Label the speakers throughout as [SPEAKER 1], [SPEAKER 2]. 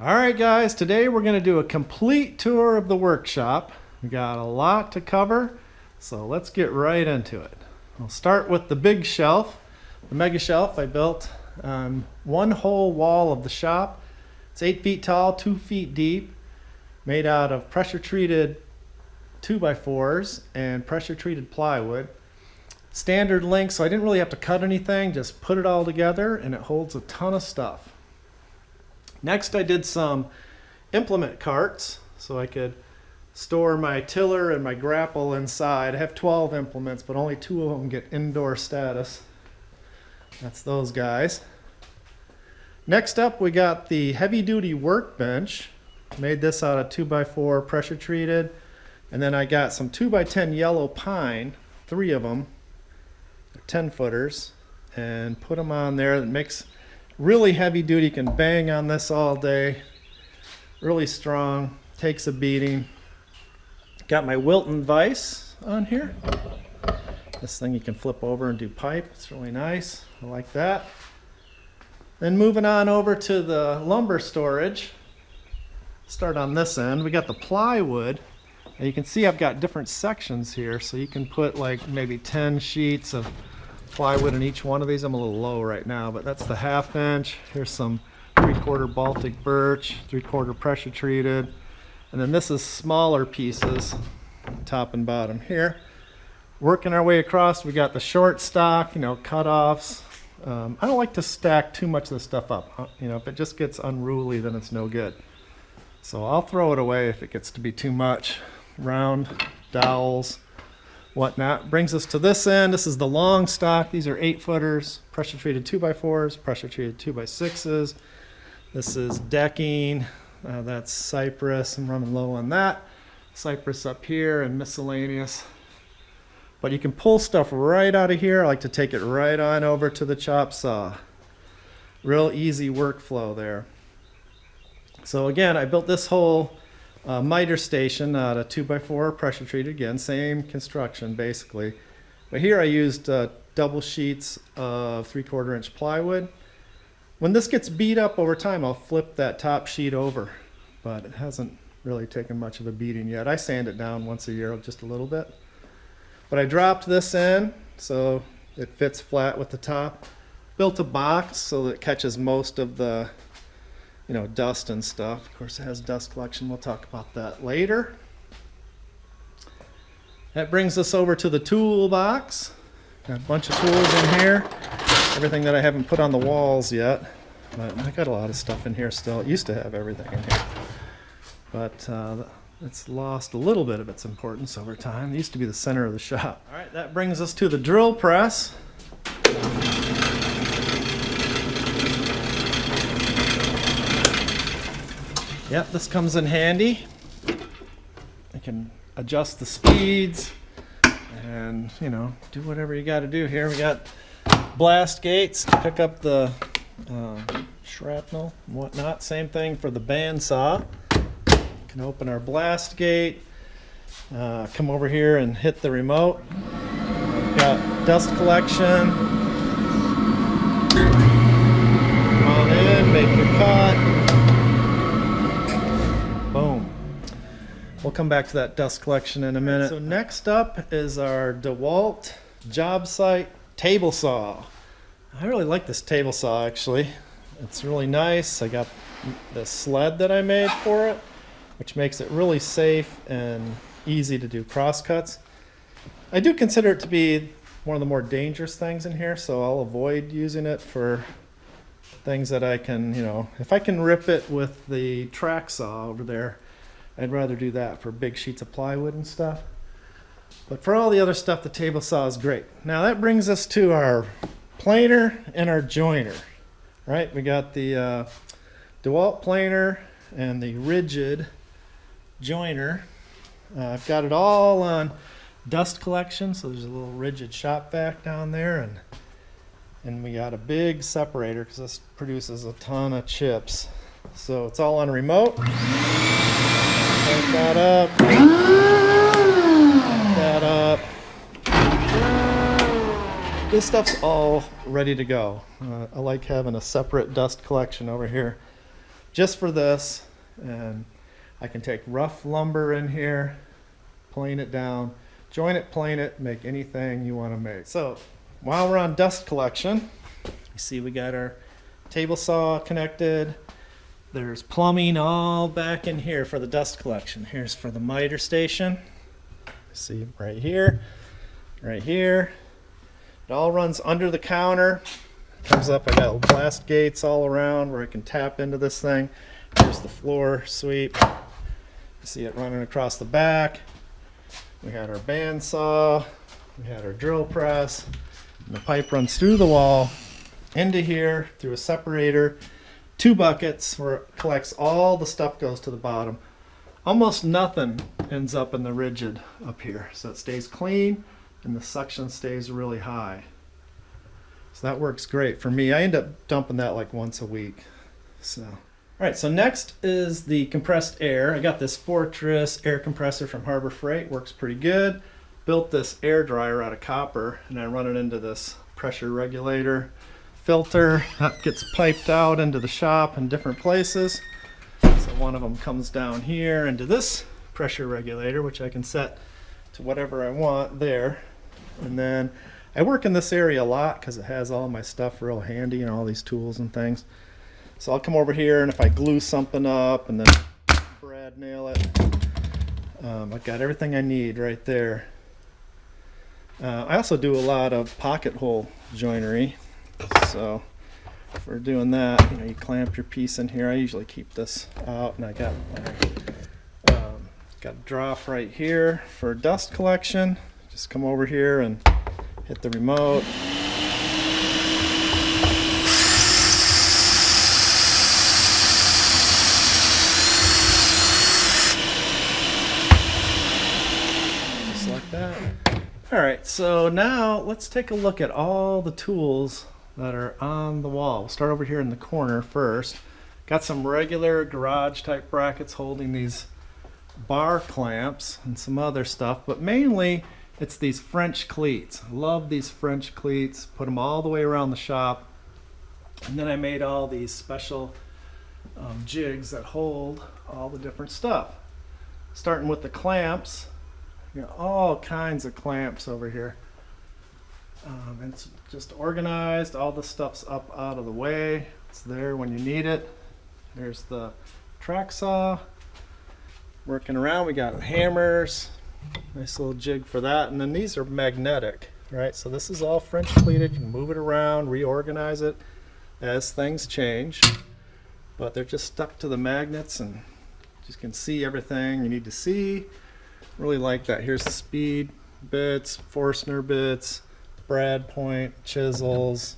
[SPEAKER 1] Alright guys, today we're going to do a complete tour of the workshop. We got a lot to cover, so let's get right into it. I'll start with the big shelf, the mega shelf I built on one whole wall of the shop. It's 8 feet tall, 2 feet deep, made out of pressure treated 2x4s and pressure treated plywood. Standard length, so I didn't really have to cut anything, just put it all together and it holds a ton of stuff. Next I did some implement carts so I could store my tiller and my grapple inside. I have 12 implements, but only 2 of them get indoor status. That's those guys. Next up we got the heavy duty workbench. Made this out of 2x4 pressure treated. And then I got some 2x10 yellow pine, 3 of them, 10 footers, and put them on there. That makes really heavy duty, can bang on this all day. Really strong, takes a beating. Got my Wilton vise on here. This thing you can flip over and do pipe. It's really nice. I like that. Then moving on over to the lumber storage. Start on this end. We got the plywood. And you can see I've got different sections here, so you can put like maybe 10 sheets of plywood in each one of these. I'm a little low right now, but that's the 1/2 inch. Here's some 3/4 Baltic birch, 3/4 pressure treated, and then this is smaller pieces, top and bottom here. Working our way across, we got the short stock, cut-offs. I don't like to stack too much of the stuff up. If it just gets unruly, then it's no good. So I'll throw it away if it gets to be too much. Round dowels, whatnot. Brings us to this end. This is the long stock. These are 8 footers, pressure treated 2x4s, pressure treated 2x6s. This is decking. That's cypress. I'm running low on that. Cypress up here and miscellaneous. But you can pull stuff right out of here. I like to take it right on over to the chop saw. Real easy workflow there. So again, I built this whole miter station out of 2x4 pressure treated, again, same construction basically. But here I used double sheets of 3/4 inch plywood. When this gets beat up over time, I'll flip that top sheet over, but it hasn't really taken much of a beating yet. I sand it down once a year, just a little bit. But I dropped this in so it fits flat with the top. Built a box so that it catches most of the dust and stuff. Of course, it has dust collection. We'll talk about that later. That brings us over to the toolbox. Got a bunch of tools in here. Everything that I haven't put on the walls yet. But I got a lot of stuff in here still. It used to have everything in here. But it's lost a little bit of its importance over time. It used to be the center of the shop. All right, that brings us to the drill press. Yep, this comes in handy. I can adjust the speeds and, do whatever you got to do here. We got blast gates to pick up the shrapnel and whatnot. Same thing for the bandsaw. Can open our blast gate, come over here and hit the remote. We've got dust collection. Come on in, make your cut. Boom. We'll come back to that dust collection in a minute. So next up is our DeWalt job site table saw. I really like this table saw actually. It's really nice. I got the sled that I made for it, which makes it really safe and easy to do crosscuts. I do consider it to be one of the more dangerous things in here, so I'll avoid using it for things that I can, if I can rip it with the track saw over there, I'd rather do that for big sheets of plywood and stuff. But for all the other stuff, the table saw is great. Now that brings us to our planer and our joiner, right? We got the DeWalt planer and the rigid joiner. I've got it all on dust collection, so there's a little rigid shop vac down there, and we got a big separator because this produces a ton of chips. So it's all on a remote. Crank that up. Crank that up. This stuff's all ready to go. I like having a separate dust collection over here just for this. And I can take rough lumber in here, plane it down, join it, plane it, make anything you want to make. So while we're on dust collection, you see we got our table saw connected. There's plumbing all back in here for the dust collection. Here's for the miter station. See right here, right here. It all runs under the counter. Comes up, I got blast gates all around where I can tap into this thing. Here's the floor sweep. You see it running across the back. We had our bandsaw. We had our drill press. And the pipe runs through the wall into here through a separator. 2 buckets where it collects all the stuff, goes to the bottom. Almost nothing ends up in the rigid up here. So it stays clean and the suction stays really high. So that works great for me. I end up dumping that like once a week. So, all right, so next is the compressed air. I got this Fortress air compressor from Harbor Freight. Works pretty good. Built this air dryer out of copper, and I run it into this pressure regulator filter that gets piped out into the shop in different places. So one of them comes down here into this pressure regulator, which I can set to whatever I want there. And then I work in this area a lot because it has all my stuff real handy and all these tools and things. So I'll come over here, and if I glue something up and then brad nail it, I've got everything I need right there. I also do a lot of pocket hole joinery. So if we're doing that, you clamp your piece in here. I usually keep this out, and I got a drop right here for dust collection. Just come over here and hit the remote. Just like that. All right, so now let's take a look at all the tools that are on the wall. We'll start over here in the corner first. Got some regular garage type brackets holding these bar clamps and some other stuff, but mainly it's these French cleats. I love these French cleats. Put them all the way around the shop. And then I made all these special jigs that hold all the different stuff. Starting with the clamps, all kinds of clamps over here. And it's just organized. All the stuff's up out of the way. It's there when you need it. There's the track saw. Working around, we got hammers. Nice little jig for that. And then these are magnetic, right? So this is all French pleated. You can move it around, reorganize it as things change. But they're just stuck to the magnets, and you just can see everything you need to see. Really like that. Here's the speed bits, Forstner bits, brad point, chisels,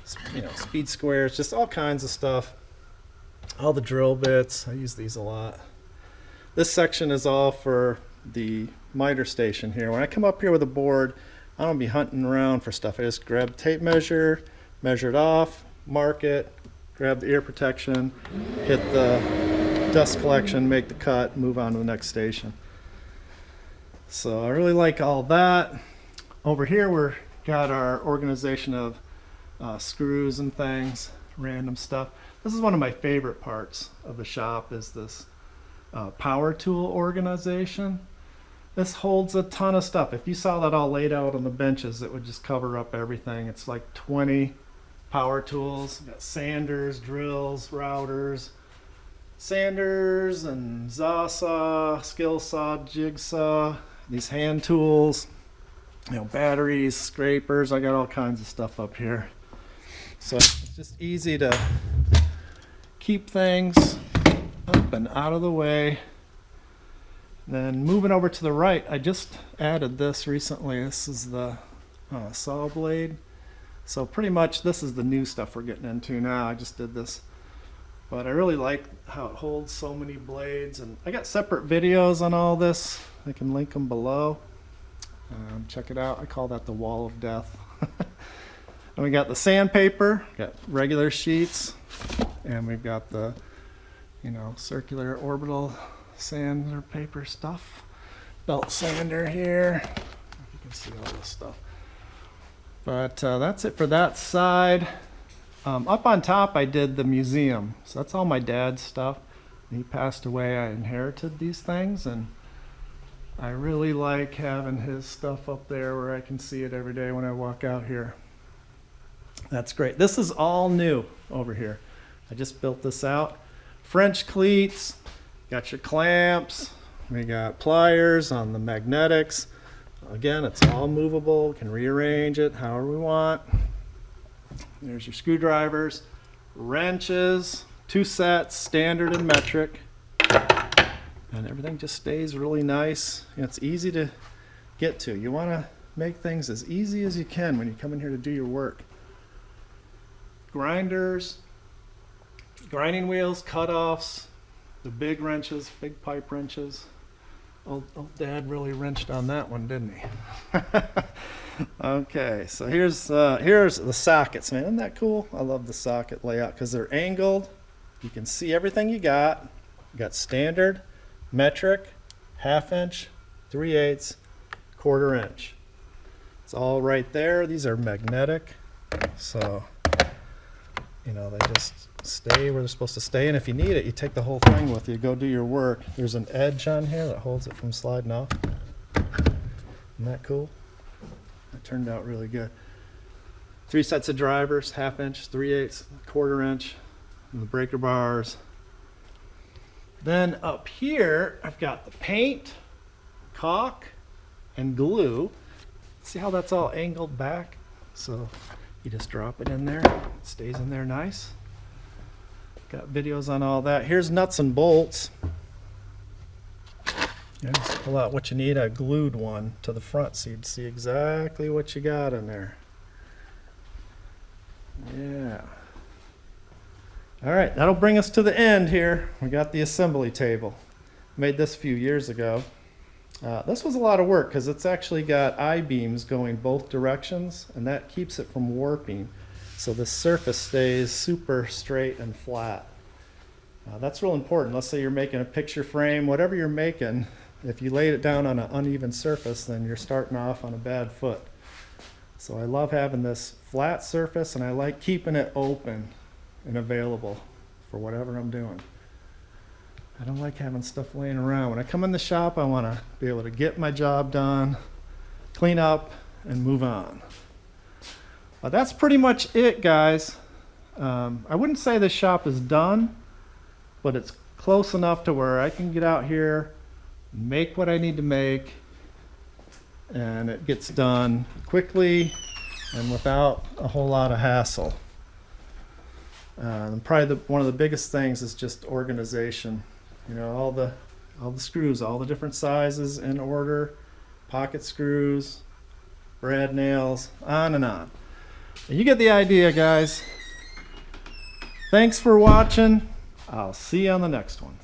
[SPEAKER 1] speed squares, just all kinds of stuff. All the drill bits, I use these a lot. This section is all for the miter station here. When I come up here with a board, I don't be hunting around for stuff. I just grab tape measure, measure it off, mark it, grab the ear protection, hit the dust collection, make the cut, move on to the next station. So I really like all that. Over here we're got our organization of screws and things, random stuff. This is one of my favorite parts of the shop, is this power tool organization. This holds a ton of stuff. If you saw that all laid out on the benches, it would just cover up everything. It's like 20 power tools. We've got sanders, drills, routers, sanders and saw, skill saw, jigsaw, these hand tools, batteries, scrapers. I got all kinds of stuff up here. So it's just easy to keep things up and out of the way. Then moving over to the right, I just added this recently. This is the saw blade. So pretty much this is the new stuff we're getting into now. I just did this, but I really like how it holds so many blades, and I got separate videos on all this. I can link them below. Check it out. I call that the wall of death. And we got the sandpaper, got regular sheets, and we've got the circular orbital sander paper stuff. Belt sander here. You can see all this stuff. But that's it for that side. Up on top I did the museum, so that's all my dad's stuff. He passed away, I inherited these things, and I really like having his stuff up there where I can see it every day when I walk out here. That's great. This is all new over here. I just built this out. French cleats, got your clamps, we got pliers on the magnetics. Again, it's all movable, we can rearrange it however we want. There's your screwdrivers, wrenches, 2 sets, standard and metric. And everything just stays really nice. It's easy to get to. You want to make things as easy as you can when you come in here to do your work. Grinders, grinding wheels, cutoffs, the big wrenches, big pipe wrenches. Old Dad really wrenched on that one, didn't he? Okay, so here's the sockets, man. Isn't that cool? I love the socket layout because they're angled. You can see everything you got. You got standard, metric, 1/2 inch, 3/8, 1/4 inch. It's all right there. These are magnetic, so you know they just stay where they're supposed to stay. And if you need it, you take the whole thing with you. Go do your work. There's an edge on here that holds it from sliding off. Isn't that cool? That turned out really good. 3 sets of drivers, 1/2 inch, 3/8, 1/4 inch, and the breaker bars. Then up here, I've got the paint, caulk, and glue. See how that's all angled back? So you just drop it in there, it stays in there nice. Got videos on all that. Here's nuts and bolts. You just pull out what you need. I glued one to the front so you'd see exactly what you got in there. Yeah. All right, that'll bring us to the end here. We got the assembly table. Made this a few years ago. This was a lot of work because it's actually got I-beams going both directions, and that keeps it from warping. So the surface stays super straight and flat. That's real important. Let's say you're making a picture frame, whatever you're making, if you laid it down on an uneven surface, then you're starting off on a bad foot. So I love having this flat surface, and I like keeping it open and available for whatever I'm doing. I don't like having stuff laying around. When I come in the shop, I want to be able to get my job done, clean up, and move on. That's pretty much it, guys. I wouldn't say the shop is done, but it's close enough to where I can get out here, make what I need to make, and it gets done quickly and without a whole lot of hassle. And probably one of the biggest things is just organization. You know, all the screws, all the different sizes in order, pocket screws, brad nails, on and on. You get the idea, guys. Thanks for watching. I'll see you on the next one.